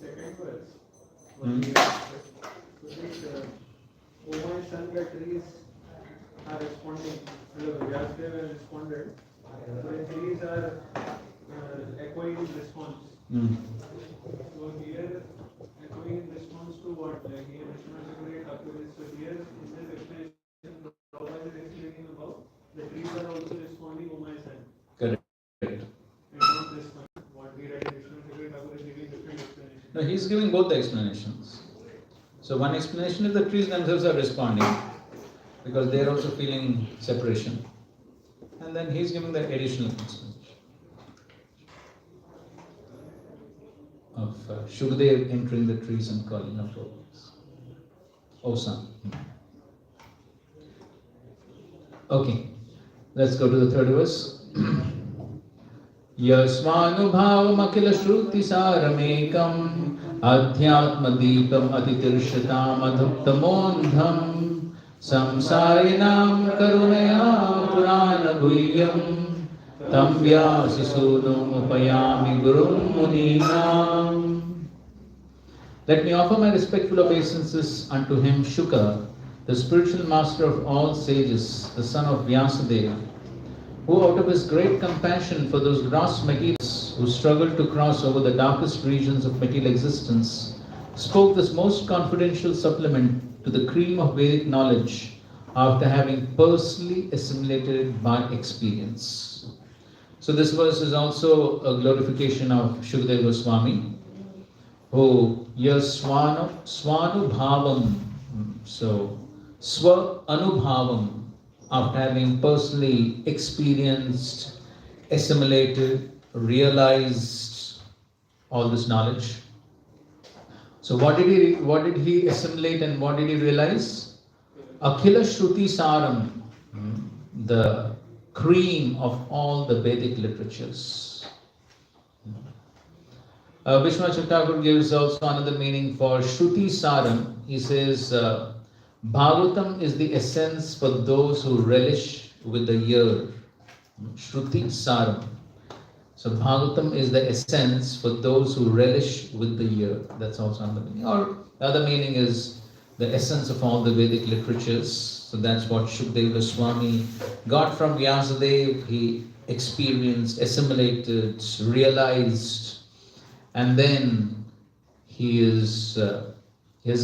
Second verse. Hmm. Oh my son, the trees are responding. Vyasdeva has responded. The trees are echoing response. Hmm. So here, echoing response to what? Like here, Vishnu Thakur is. So here, in this explanation, Prabhupada is explaining about the trees are also responding, oh my son. Correct. And not this one. What we read in Vishnu Thakur is giving different explanation. No, he's giving both the explanations. So one explanation is the trees themselves are responding because they are also feeling separation. And then he's giving the additional explanation of Shukdev entering the trees and calling out focus. Oh son. Okay, let's go to the third verse. Yasvanubhavamakila shruti saramekam adhyatmadipam atitirshyatam adhuptamondham samsarinam karunaya purana guhyam tam vyasasudum upayami gurum muninam. Let me offer my respectful obeisances unto him Shuka, the spiritual master of all sages, the son of Vyasadeva, who out of his great compassion for those gross materials who struggled to cross over the darkest regions of material existence, spoke this most confidential supplement to the cream of Vedic knowledge after having personally assimilated it by experience. So this verse is also a glorification of Shukadeva Goswami, who Swanubhavam, so Swa Anubhavam, after having personally experienced, assimilated, realized all this knowledge. So what did he assimilate and what did he realize? Akhila Shruti Saram, the cream of all the Vedic literatures. Vishwanath Thakur gives also another meaning for Shruti Saram. He says, Bhagavatam is the essence for those who relish with the ear. Shruti Saram. So Bhagavatam is the essence for those who relish with the ear. That's also another meaning. Or the other meaning is the essence of all the Vedic literatures. So that's what Shukadeva Goswami got from Vyasadeva. He experienced, assimilated, realized, and then he has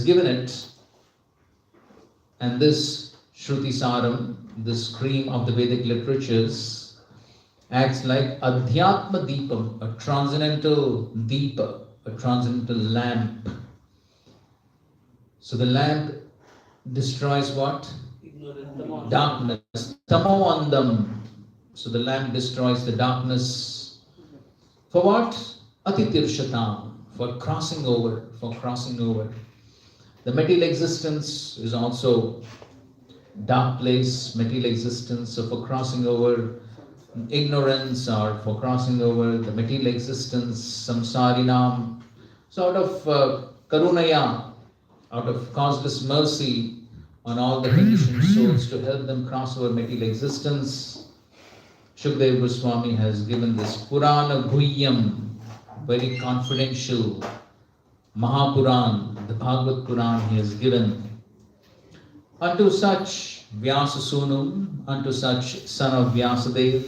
given it. And this Shruti Saram, this cream of the Vedic literatures, acts like Adhyatma Deepam, a transcendental deepa, a transcendental lamp. So the lamp destroys what? Ignorance. Darkness. Tamoandam. So the lamp destroys the darkness. For what? Atitirshatam. For crossing over. For crossing over. The material existence is also dark place, material existence. So for crossing over ignorance or for crossing over the material existence, samsarinam. So out of karunaya, out of causeless mercy on all the conditioned souls to help them cross over material existence, Shukadeva Goswami has given this Purana Guhyam, very confidential Mahapuran, the Bhagavad Puran he has given. Unto such Vyasa Sunum, unto such son of Vyasadeva,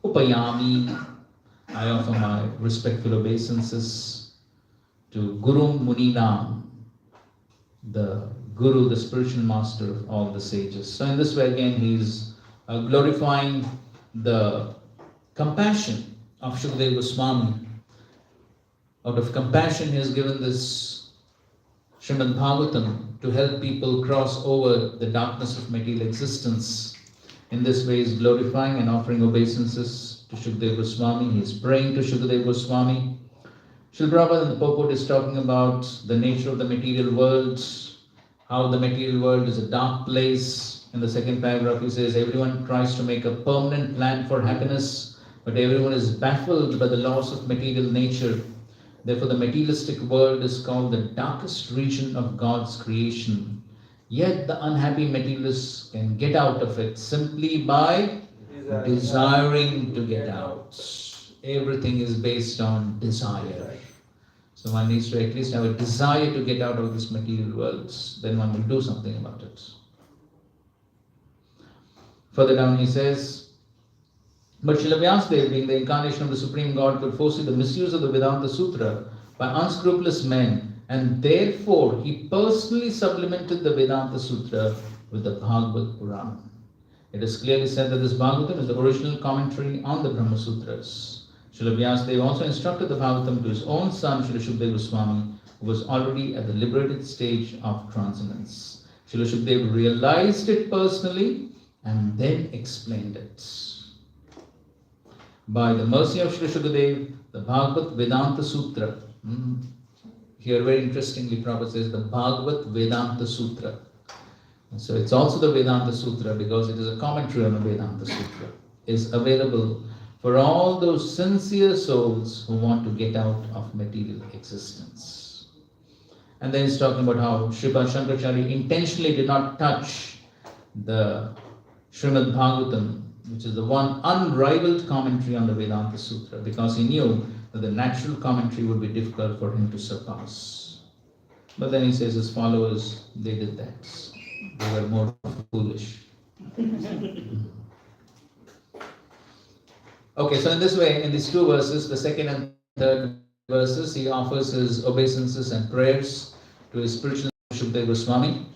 Upayami, I offer my respectful obeisances to Guru Muninam, the Guru, the spiritual master of all the sages. So in this way again he is glorifying the compassion of Shukadeva Goswami. Out of compassion, he has given this Srimad Bhagavatam to help people cross over the darkness of material existence. In this way, he is glorifying and offering obeisances to Shukadeva Goswami. He is praying to Shukadeva Goswami. Srila Prabhupada in the purport is talking about the nature of the material world, how the material world is a dark place. In the second paragraph, he says, everyone tries to make a permanent plan for happiness, but everyone is baffled by the laws of material nature. Therefore, the materialistic world is called the darkest region of God's creation. Yet the unhappy materialists can get out of it simply by desiring to get out. Everything is based on desire. So one needs to at least have a desire to get out of this material world. Then one will do something about it. Further down he says, but Srila Vyasadeva, being the incarnation of the Supreme God, could foresee the misuse of the Vedanta Sutra by unscrupulous men, and therefore he personally supplemented the Vedanta Sutra with the Bhagavad Purana. It is clearly said that this Bhagavatam is the original commentary on the Brahma Sutras. Srila Vyasadeva also instructed the Bhagavatam to his own son, Srila Shukadeva Goswami, who was already at the liberated stage of transcendence. Srila Shukadeva realized it personally and then explained it. By the mercy of Srila Shukadeva, the Bhagavad Vedanta Sutra, here very interestingly Prabhupada says the Bhagavad Vedanta Sutra. So it's also the Vedanta Sutra because it is a commentary on the Vedanta Sutra, is available for all those sincere souls who want to get out of material existence. And then he's talking about how Sripad Shankaracharya intentionally did not touch the Srimad Bhagavatam, which is the one unrivaled commentary on the Vedanta Sutra, because he knew that the natural commentary would be difficult for him to surpass. But then he says his followers, they did that. They were more foolish. Okay, so in this way, in these two verses, the second and third verses, he offers his obeisances and prayers to his spiritual Shukadeva Goswami.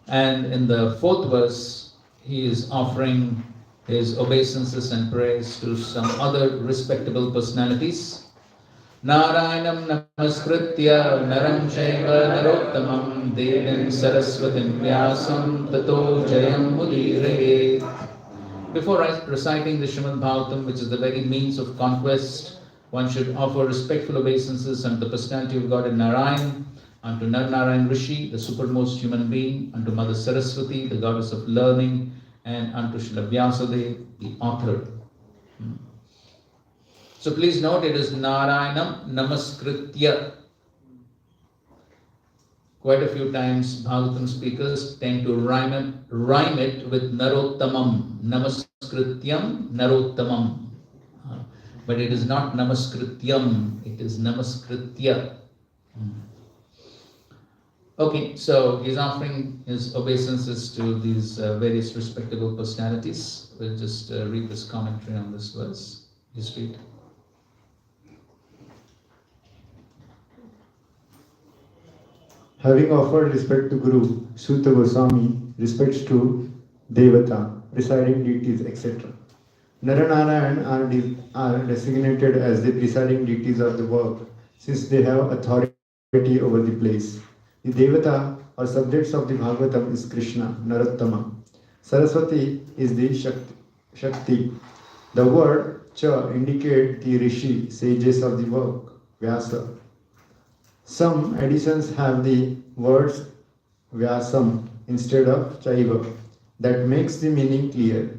And in the fourth verse, he is offering his obeisances and prayers to some other respectable personalities. Narayanam namaskritya naram chaiva narottamam devim saraswatim vyasam tato jayam mudire. Before reciting the Srimad Bhagavatam, which is the very means of conquest, one should offer respectful obeisances unto the personality of God in Narayan, unto Narayan Rishi, the supermost human being, unto Mother Saraswati, the goddess of learning, and unto Srila Vyasadeva, the author. So please note, it is Narayanam Namaskritya. Quite a few times Bhagavatam speakers tend to rhyme it with Narottamam, Namaskrityam, Narottamam. But it is not Namaskrityam, it is Namaskritya. Okay, so he's offering his obeisances to these various respectable personalities. We'll just read this commentary on this verse. Just read. Having offered respect to Guru, Suta Goswami respects to Devata, presiding deities, etc. Naranarayan are designated as the presiding deities of the work, since they have authority over the place. The Devata or subjects of the Bhagavatam is Krishna, Narottama. Saraswati is the Shakti. The word Cha indicates the Rishi, sages of the work, Vyasa. Some editions have the words Vyasam instead of Chaiva. That makes the meaning clear.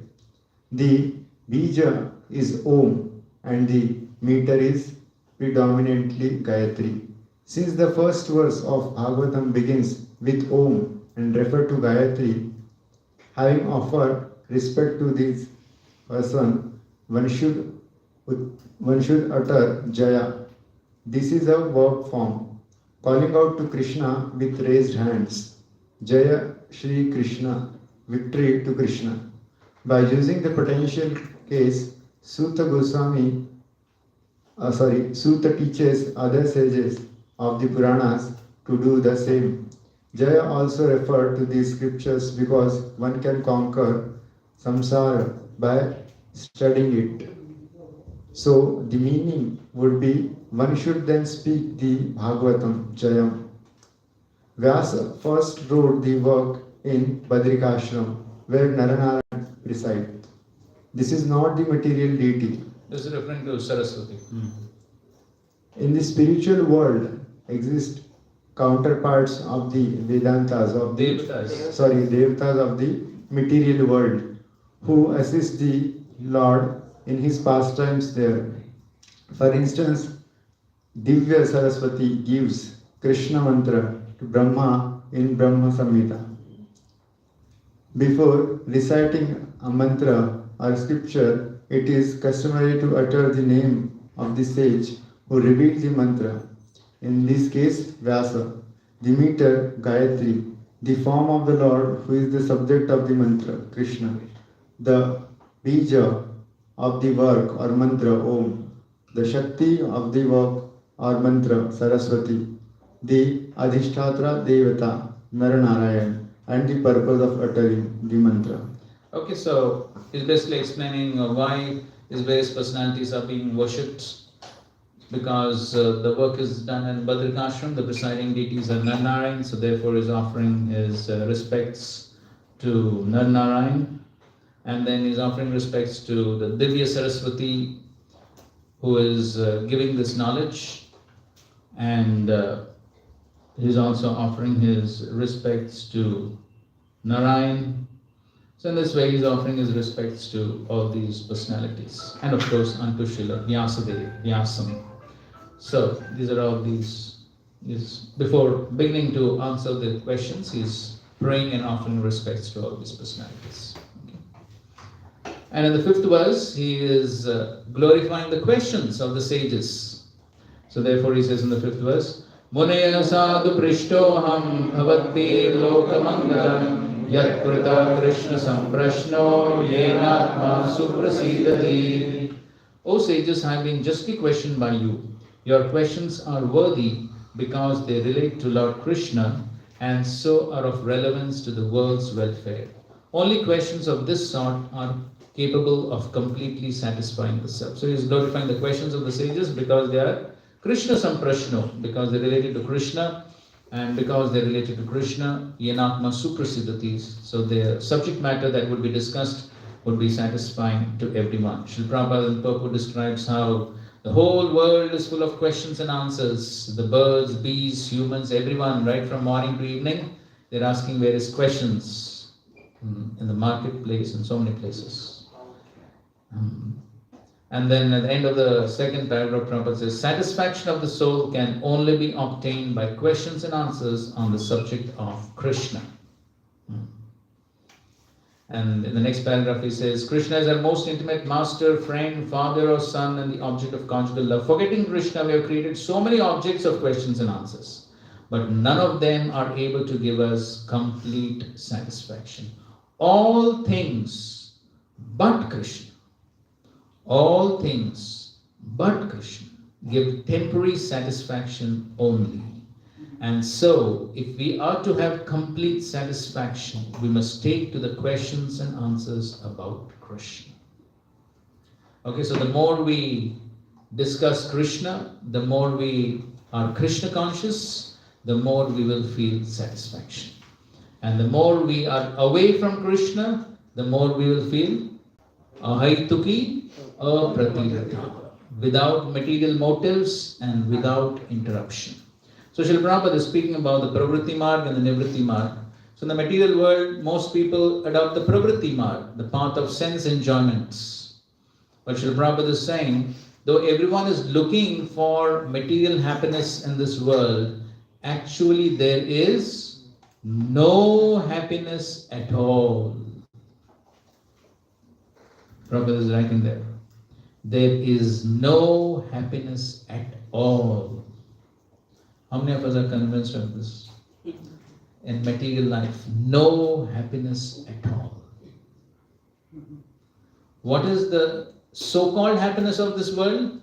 The Bija is Om and the meter is predominantly Gayatri. Since the first verse of Bhagavatam begins with Om and refer to Gayatri, having offered respect to this person, one should utter Jaya. This is a verb form. Calling out to Krishna with raised hands. Jaya Shri Krishna, victory to Krishna. By using the potential case, Suta teaches other sages of the Puranas to do the same. Jaya also referred to these scriptures because one can conquer samsara by studying it. So the meaning would be one should then speak the Bhagavatam Jayam. Vyasa first wrote the work in Badrikashram, where Naranarayan resides. This is not the material deity. This is referring to Saraswati. In the spiritual world exist counterparts of the Vedantas, of the Devatas of the material world, who assist the Lord in his pastimes there. For instance, Divya Saraswati gives Krishna mantra to Brahma in Brahma Samhita. Before reciting a mantra, or scripture, it is customary to utter the name of the sage who revealed the mantra. In this case, Vyasa. The meter, Gayatri. The form of the Lord who is the subject of the mantra, Krishna. The bija of the work or mantra, Om. The Shakti of the work or mantra, Saraswati. The Adhishtatra Devata, Naranarayan, and the purpose of uttering the mantra. Okay, so he's basically explaining why these various personalities are being worshipped. Because the work is done in Badrikashram, the presiding deities are Narnarayan, so therefore he's offering his respects to Narnarayan, and then he's offering respects to the Divya Saraswati, who is giving this knowledge, and he's also offering his respects to Narayan. So in this way, he's offering his respects to all these personalities, and of course unto Srila Vyasadeva, Vyasam. So these are all these. Before beginning to answer the questions, he's praying and offering respects to all these personalities. Okay. And in the 5th verse, he is glorifying the questions of the sages. So therefore, he says in the 5th verse, Munaya sadhu prishtoham bhavati lokamangalam yat krita krishna samprashno yenatma suprasidati. O sages, I have been justly questioned by you. Your questions are worthy because they relate to Lord Krishna and so are of relevance to the world's welfare. Only questions of this sort are capable of completely satisfying the self. So he is glorifying the questions of the sages because they are Krishna Samprashno, because they are related to Krishna, and because they are related to Krishna, Yenatma Suprasiddhatis. So the subject matter that would be discussed would be satisfying to everyone. Srila Prabhupada in purport describes how the whole world is full of questions and answers. The birds, bees, humans, everyone, right from morning to evening, they're asking various questions in the marketplace and so many places. And then at the end of the 2nd paragraph, Prabhupada says, satisfaction of the soul can only be obtained by questions and answers on the subject of Krishna. And in the next paragraph he says, Krishna is our most intimate master, friend, father or son, and the object of conjugal love. Forgetting Krishna, we have created so many objects of questions and answers, but none of them are able to give us complete satisfaction. All things but Krishna, all things but Krishna give temporary satisfaction only. And so, if we are to have complete satisfaction, we must take to the questions and answers about Krishna. Okay, so the more we discuss Krishna, the more we are Krishna conscious, the more we will feel satisfaction. And the more we are away from Krishna, the more we will feel ahaituki apratirata, without material motives and without interruption. So Srila Prabhupada is speaking about the Pravritti Marg and the Nivritti Marg. So in the material world, most people adopt the Pravritti Marg, the path of sense enjoyments. But Srila Prabhupada is saying, though everyone is looking for material happiness in this world, actually there is no happiness at all. Prabhupada is writing there. There is no happiness at all. How many of us are convinced of this? In material life, no happiness at all. What is the so-called happiness of this world?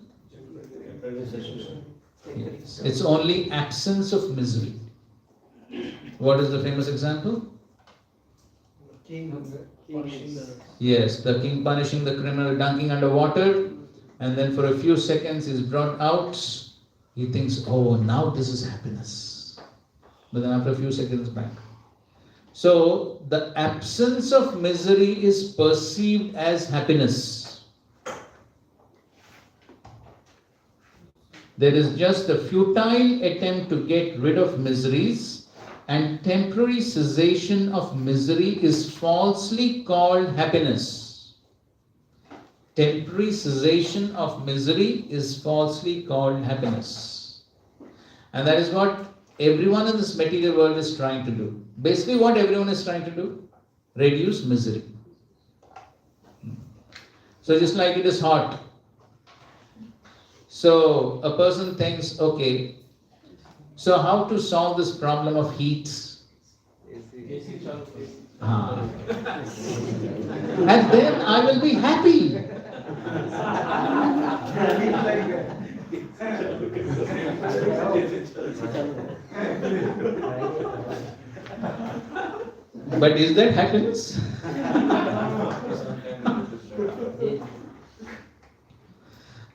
Yes. It's only absence of misery. What is the famous example? Yes, the king punishing the criminal, dunking under water, and then for a few seconds he's brought out. He thinks, oh, now this is happiness. But then after a few seconds back. So the absence of misery is perceived as happiness. There is just a futile attempt to get rid of miseries, and temporary cessation of misery is falsely called happiness. Temporary cessation of misery is falsely called happiness. And that is what everyone in this material world is trying to do. Basically what everyone is trying to do? Reduce misery. So just like it is hot. So a person thinks, okay, so how to solve this problem of heat? AC चालू AC. Ah. And then I will be happy. But is that happiness?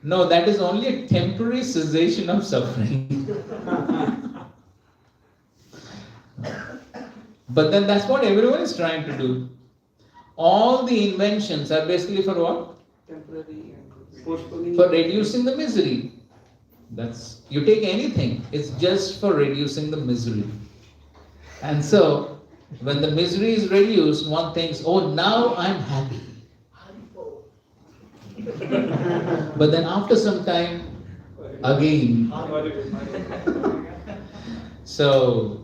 No, that is only a temporary cessation of suffering. But then that's what everyone is trying to do. All the inventions are basically for what? Temporary and postponing. For reducing the misery. That's, you take anything, it's just for reducing the misery. And so, when the misery is reduced, one thinks, oh, now I'm happy. But then after some time, again. So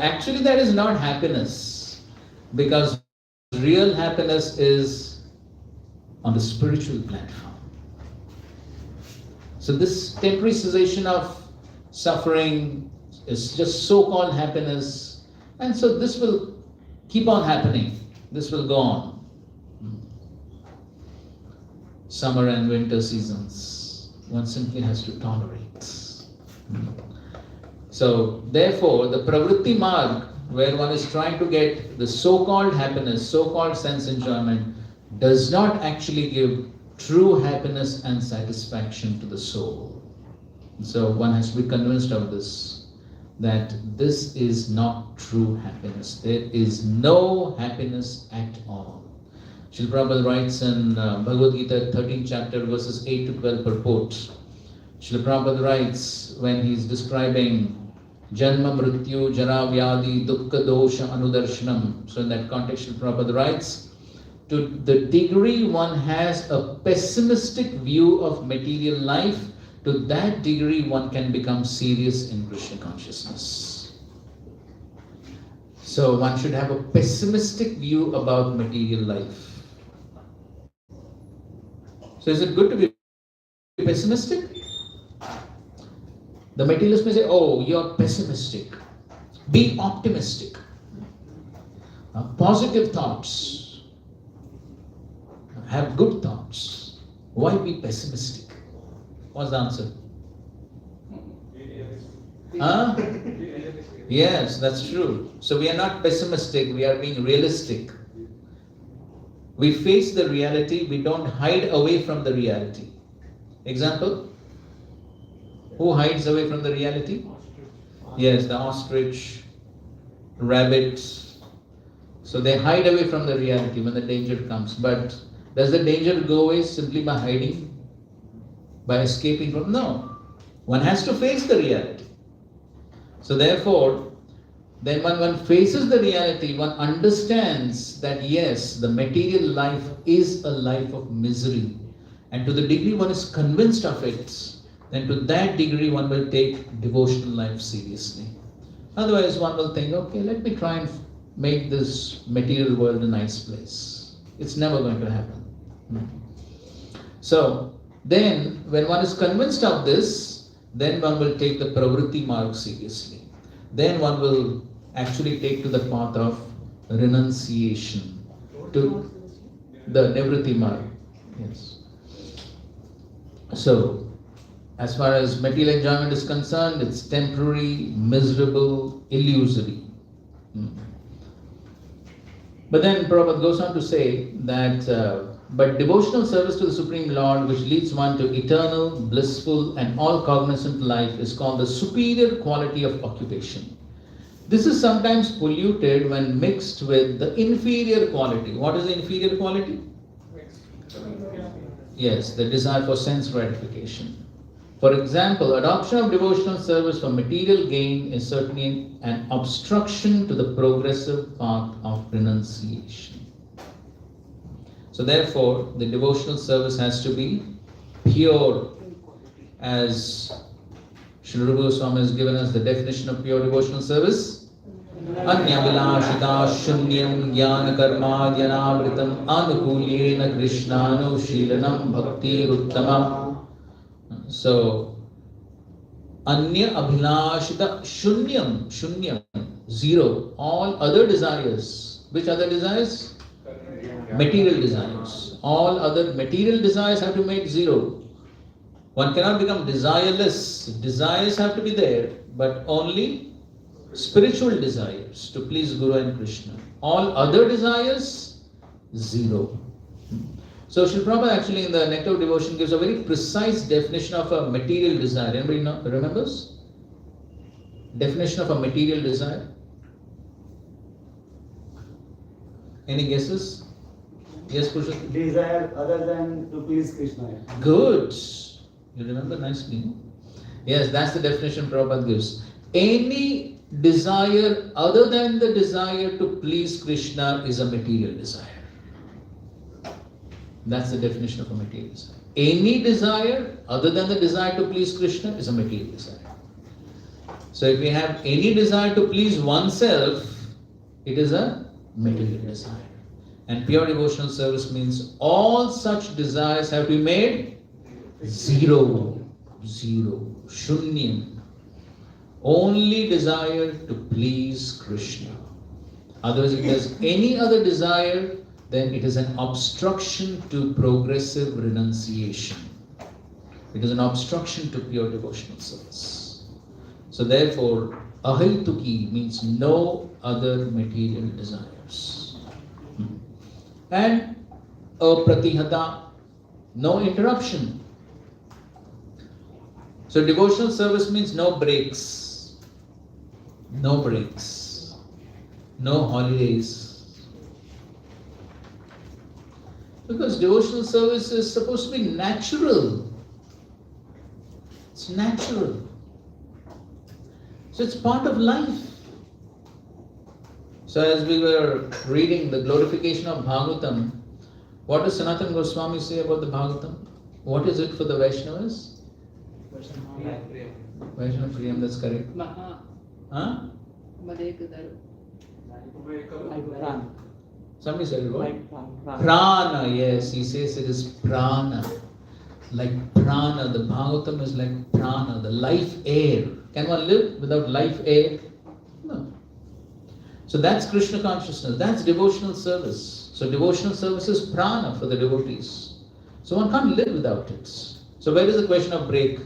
actually that is not happiness, because real happiness is on the spiritual platform. So this temporary cessation of suffering is just so-called happiness, and so this will keep on happening. This will go on. Summer and winter seasons, one simply has to tolerate. So therefore, the pravritti marg, where one is trying to get the so-called happiness, so-called sense enjoyment, does not actually give true happiness and satisfaction to the soul. So one has to be convinced of this, that this is not true happiness. There is no happiness at all. Srila Prabhupada writes in Bhagavad Gita 13th chapter verses 8 to 12 purport. Srila Prabhupada writes when he is describing Janma Mrityu Jara Vyadi Dukkha Dosha Anudarshanam. So in that context, Srila Prabhupada writes, to the degree one has a pessimistic view of material life, to that degree one can become serious in Krishna consciousness. So one should have a pessimistic view about material life. So is it good to be pessimistic? The materialist may say, oh, you're pessimistic. Be optimistic. Positive thoughts. Have good thoughts. Why be pessimistic? What's the answer? Huh? Yes, that's true. So we are not pessimistic, we are being realistic. We face the reality, we don't hide away from the reality. Example? Who hides away from the reality? Yes, the ostrich, rabbits. So they hide away from the reality when the danger comes. But does the danger go away simply by hiding? By escaping from? No. One has to face the reality. So therefore, then when one faces the reality, one understands that yes, the material life is a life of misery. And to the degree one is convinced of it, then to that degree one will take devotional life seriously. Otherwise one will think, okay, let me try and make this material world a nice place. It's never going to happen. So then when one is convinced of this, then one will take the pravritti marg seriously. Then one will actually take to the path of renunciation, to the nivritti marg. Yes. So, as far as material enjoyment is concerned, it's temporary, miserable, illusory. But then Prabhupada goes on to say that but devotional service to the Supreme Lord, which leads one to eternal, blissful and all-cognizant life, is called the superior quality of occupation. This is sometimes polluted when mixed with the inferior quality. What is the inferior quality? Yes, the desire for sense gratification. For example, adoption of devotional service for material gain is certainly an obstruction to the progressive path of renunciation. So therefore, the devotional service has to be pure, as Srila Rupa Goswami has given us the definition of pure devotional service. Anyavilashita shunyam jnana karmadhyanavritam anukulyena krishnanu bhakti ruttama. So, Anya abhilashita shunyam, zero. All other desires. Which other desires? Material desires. All other material desires have to make zero. One cannot become desireless. Desires have to be there, but only spiritual desires to please Guru and Krishna. All other desires, zero. So Srila Prabhupada actually in the Nectar of Devotion gives a very precise definition of a material desire. Anybody remembers? Definition of a material desire? Any guesses? Yes, Purushottam? Desire other than to please Krishna. Good. You remember nicely. Yes, that's the definition Prabhupada gives. Any desire other than the desire to please Krishna is a material desire. That's the definition of a material desire. Any desire other than the desire to please Krishna is a material desire. So if we have any desire to please oneself, it is a material desire. And pure devotional service means all such desires have to be made zero, shunyam. Only desire to please Krishna. Otherwise, if there's any other desire, then it is an obstruction to progressive renunciation. It is an obstruction to pure devotional service. So therefore, ahaituki means no other material desires. And apratihata, no interruption. So devotional service means no breaks, no holidays. Because devotional service is supposed to be natural. It's natural. So it's part of life. So as we were reading the glorification of Bhagavatam, what does Sanatana Goswami say about the Bhagavatam? What is it for the Vaishnavas? Vaishnava Priyam, that's correct. Huh? Somebody said it, what? Prana, yes, he says it is prana. Like prana, the Bhagavatam is like prana, the life air. Can one live without life air? No. So that's Krishna consciousness, that's devotional service. So devotional service is prana for the devotees. So one can't live without it. So where is the question of break?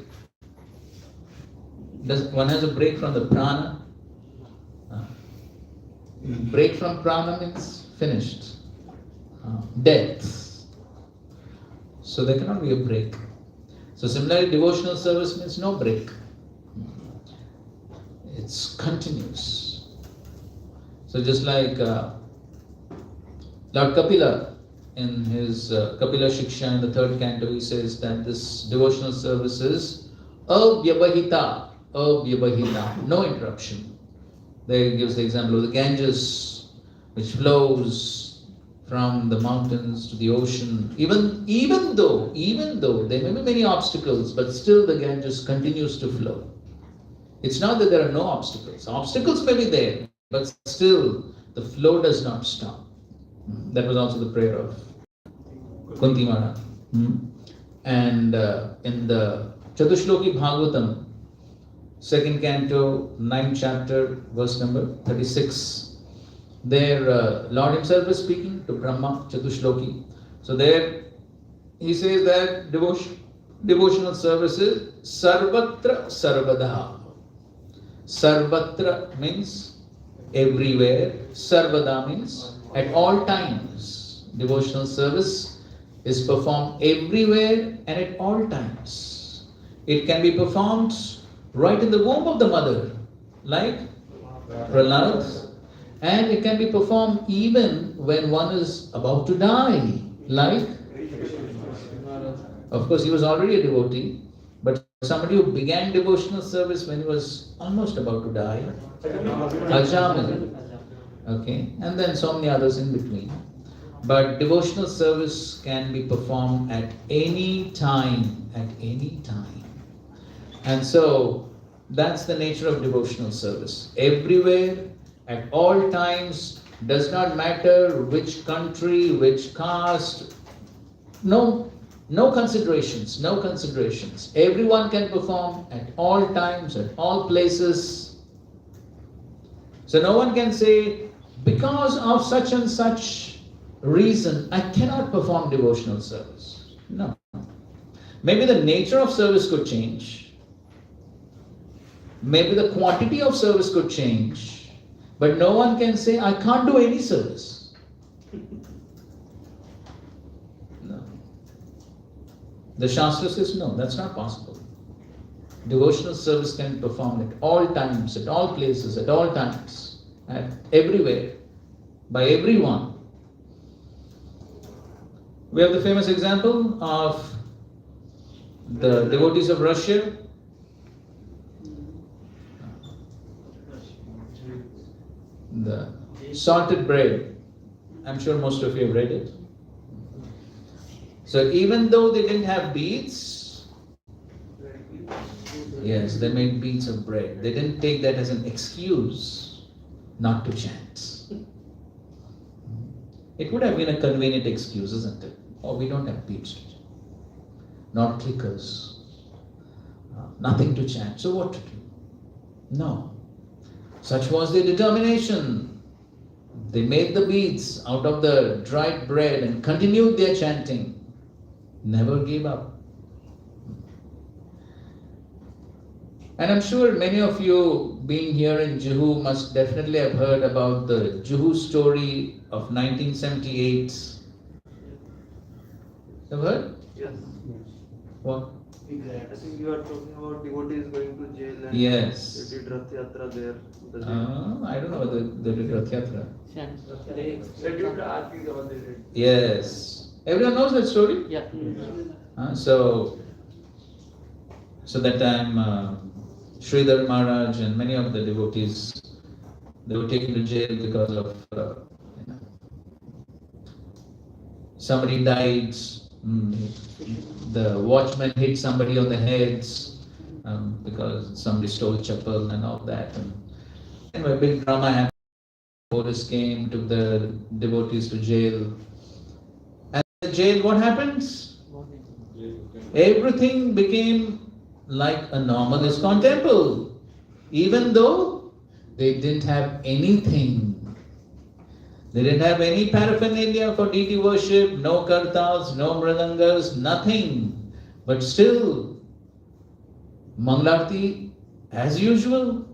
Does one has a break from the prana? Break from prana means finished. Death. So there cannot be a break. So similarly, devotional service means no break. It's continuous. So just like Lord Kapila in his Kapila Shiksha in the 3rd canto, he says that this devotional service is avyabahita, no interruption. There he gives the example of the Ganges, which flows from the mountains to the ocean. Even though there may be many obstacles, but still the Ganges continues to flow. It's not that there are no obstacles. Obstacles may be there, but still the flow does not stop. That was also the prayer of Kunti Mara. And in the Chatushloki Bhagavatam, 2nd canto, 9th chapter, verse number 36, there Lord himself is speaking to Brahma, Chatushloki. So there he says that devotional service is sarvatra sarvada. Sarvatra means everywhere, sarvada means at all times. Devotional service is performed everywhere and at all times. It can be performed right in the womb of the mother, like Prahlad, and it can be performed even when one is about to die, like, of course he was already a devotee, but somebody who began devotional service when he was almost about to die, Ajamil, okay, and then so many others in between. But devotional service can be performed at any time, And so that's the nature of devotional service. Everywhere, at all times, does not matter which country, which caste, no considerations, no considerations. Everyone can perform at all times, at all places. So no one can say, because of such and such reason, I cannot perform devotional service. No. Maybe the nature of service could change. Maybe the quantity of service could change. But no one can say, I can't do any service. No. The Shastra says, no, that's not possible. Devotional service can be performed at all times, at all places, at all times, at everywhere, by everyone. We have the famous example of the devotees of Russia. The salted bread. I'm sure most of you have read it. So even though they didn't have beads, yes, they made beads of bread. They didn't take that as an excuse not to chant. It would have been a convenient excuse, isn't it? Oh, we don't have beads to chant. Not clickers. Nothing to chant. So what to do? No. Such was their determination. They made the beads out of the dried bread and continued their chanting. Never gave up. And I'm sure many of you being here in Juhu must definitely have heard about the Juhu story of 1978. Have heard? Yes. What? I think you are talking about devotees going to jail and Yes. they did Rath Yatra there. I don't know whether they did Rath Yatra. They scheduled the Aarti that what they did. Yes. Everyone knows that story? Yeah. So that time Sridhar Maharaj and many of the devotees, they were taken to jail because of somebody died, the watchman hit somebody on the heads because somebody stole chappal and all that. And anyway, big drama happened. Police came, took the devotees to jail. And in the jail, what happens? Everything became like a normal ISKCON temple, even though they didn't have anything. They didn't have any paraphernalia for deity worship, no kartals, no mridangas, nothing. But still, Mangalarti as usual.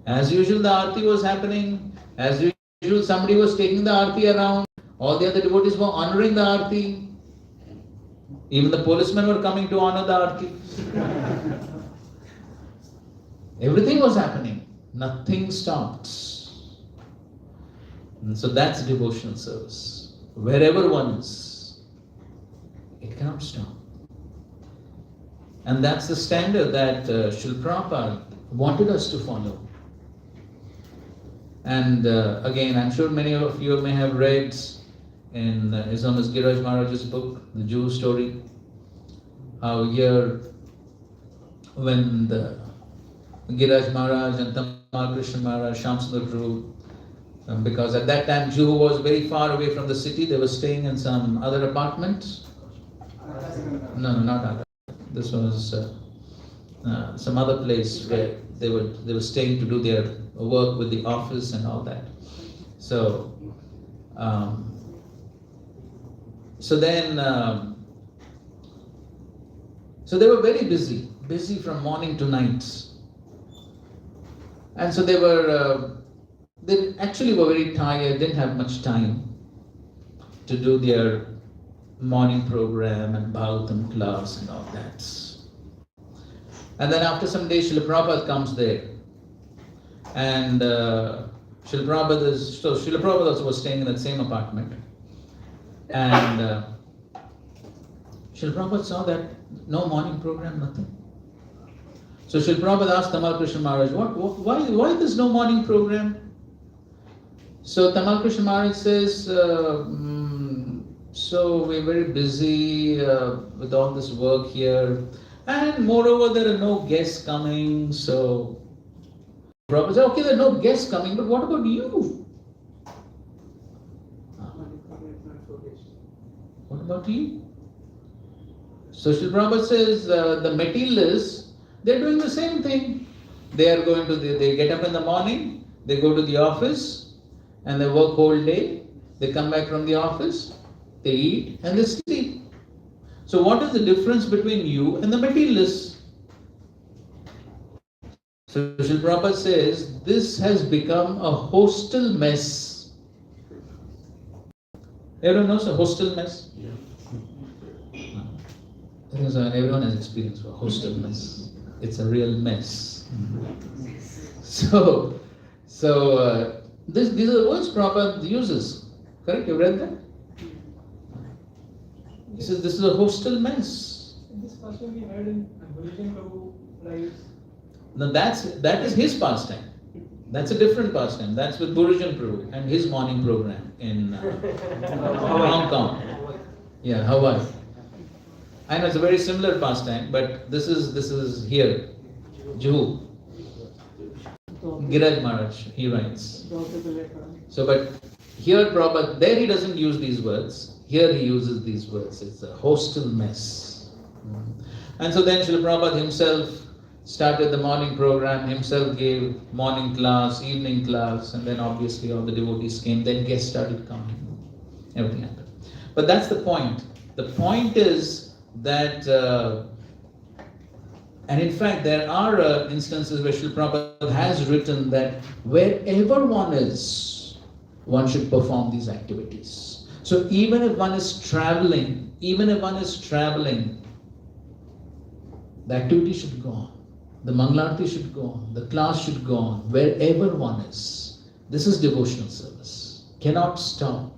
As usual, the Aarti was happening. As usual, somebody was taking the Aarti around. All the other devotees were honoring the Aarti. Even the policemen were coming to honor the Aarti. Everything was happening. Nothing stopped. And so that's devotional service. Wherever one is, it cannot stop. And that's the standard that Srila Prabhupada wanted us to follow. And again, I'm sure many of you may have read in His Holiness Giriraj Maharaj's book, The Juhu Story, how here when the Giriraj Maharaj and Tamal Krishna Maharaj, Shamsundar Dhruv, because at that time Juhu was very far away from the city, they were staying in some other apartment. No, not Aga. This was some other place where they were staying to do their work with the office and all that. So they were very busy from morning to night. And so they actually were very tired, didn't have much time to do their morning program and Bhagavatam class and all that. And then after some days, Srila Prabhupada comes there. And Srila Prabhupada also was staying in that same apartment. And Srila Prabhupada saw that no morning program, nothing. So Srila Prabhupada asked Tamal Krishna Maharaj, why there's no morning program? So Tamal Krishna Maharaj says, so we're very busy with all this work here. And moreover, there are no guests coming, so Prabhupada said, okay, there are no guests coming, but what about you? What about you? So Srila Prabhupada says the materialists, they're doing the same thing. They are going to, they get up in the morning, they go to the office, and they work whole day. They come back from the office, they eat, and they sleep. So what is the difference between you and the materialists? So Srila Prabhupada says, this has become a hostel mess. Everyone knows a hostel mess? Yeah. Everyone has experience for hostel mess. It's a real mess. So these are the words Prabhupada uses. Correct? You read that? He says this is a hostel mess. This pastime we had in Bhujan Prabhu lives. Now that is his pastime. That's a different pastime. That's with Bhujan Prabhu and his morning program in Hong Kong. Yeah, Hawaii. I know it's a very similar pastime, but this is here, Juhu. Giraj Maharaj, he writes. So, but here Prabhupada, there he doesn't use these words. Here he uses these words. It's a hostel mess. And so then Srila Prabhupada himself started the morning program, himself gave morning class, evening class, and then obviously all the devotees came, then guests started coming. Everything happened. But that's the point. The point is that, and in fact there are instances where Srila Prabhupada has written that wherever one is, one should perform these activities. So even if one is traveling, the activity should go on. The Mangalarti should go on. The class should go on. Wherever one is. This is devotional service. Cannot stop.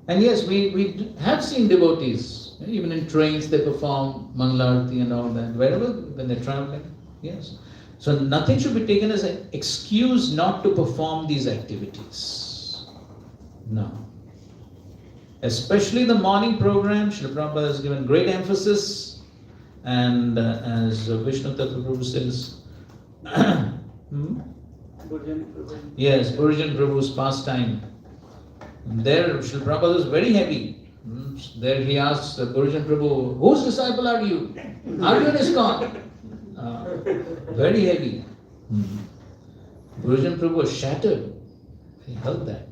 And yes, we have seen devotees, even in trains they perform Mangalarti and all that, wherever, when they're traveling, yes. So nothing should be taken as an excuse not to perform these activities. No. Especially the morning program, Srila Prabhupada has given great emphasis, and as Vishnu Tattva Prabhu says, yes, Bhujan Prabhu's pastime. There, Srila Prabhupada is very heavy. There he asks Bhujan Prabhu, whose disciple are you? Are you in ISKCON? Very heavy. Bhujan Prabhu was shattered. He held that.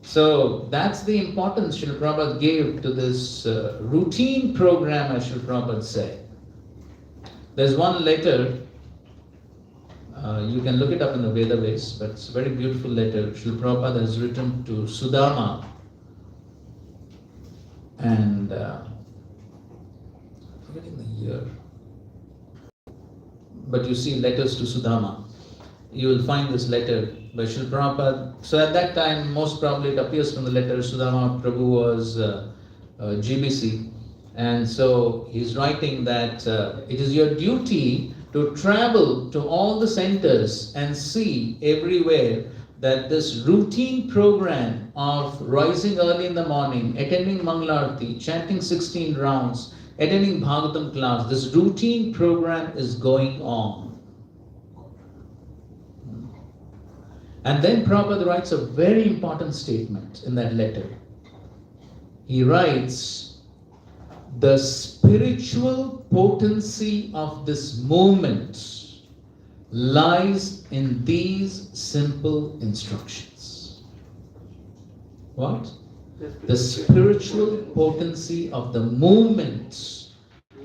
So that's the importance Srila Prabhupada gave to this routine program, as Srila Prabhupada said. There's one letter. You can look it up in the Vedaves, but it's a very beautiful letter. Srila Prabhupada has written to Sudama, and forgetting the year, but you see letters to Sudama. You will find this letter by Srila Prabhupada. So at that time, most probably it appears from the letter, Sudama Prabhu was GBC, and so he's writing that it is your duty to travel to all the centers and see everywhere that this routine program of rising early in the morning, attending Mangalarti, chanting 16 rounds, attending Bhagavatam class, this routine program is going on. And then Prabhupada writes a very important statement in that letter. He writes, the spiritual potency of this movement lies in these simple instructions. What? The spiritual potency of the movement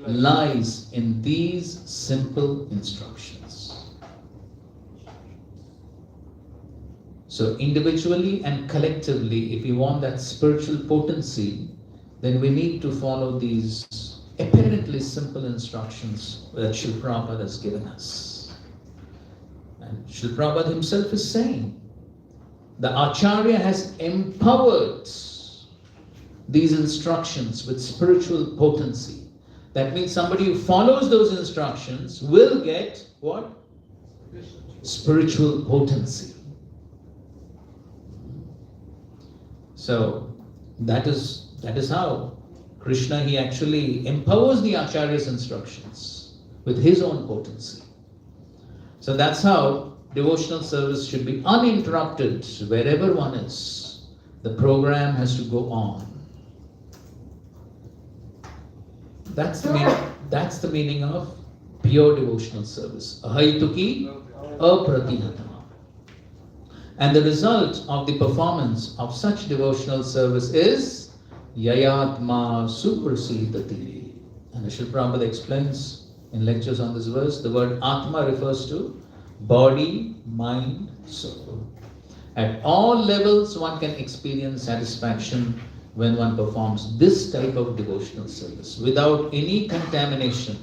lies in these simple instructions. So individually and collectively, if we want that spiritual potency, then we need to follow these apparently simple instructions that Srila Prabhupada has given us. And Srila Prabhupada himself is saying, the Acharya has empowered these instructions with spiritual potency. That means somebody who follows those instructions will get what? Spiritual potency. So that is how Krishna, he actually empowers the Acharya's instructions with his own potency. So that's how devotional service should be uninterrupted wherever one is. The program has to go on. That's the meaning of pure devotional service. Ahaituki apratihatama. And the result of the performance of such devotional service is yayatma suprasidati. And Srila Prabhupada explains in lectures on this verse, the word atma refers to body, mind, soul. At all levels one can experience satisfaction when one performs this type of devotional service without any contamination.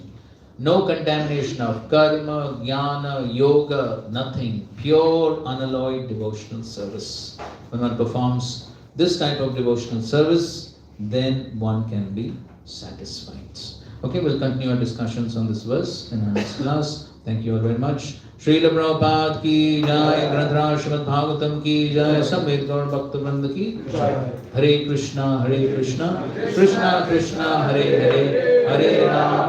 No contamination of karma, jnana, yoga, nothing. Pure, unalloyed devotional service. When one performs this type of devotional service, then one can be satisfied. Okay, we'll continue our discussions on this verse in our next class. Thank you all very much. Srila Prabhupada ki jai, Granthra Srimad Bhagavatam ki jai, Samved Gaur Bhakta Vrinda ki jai. Hare Krishna, Krishna Krishna, Hare Hare, Hare Ram.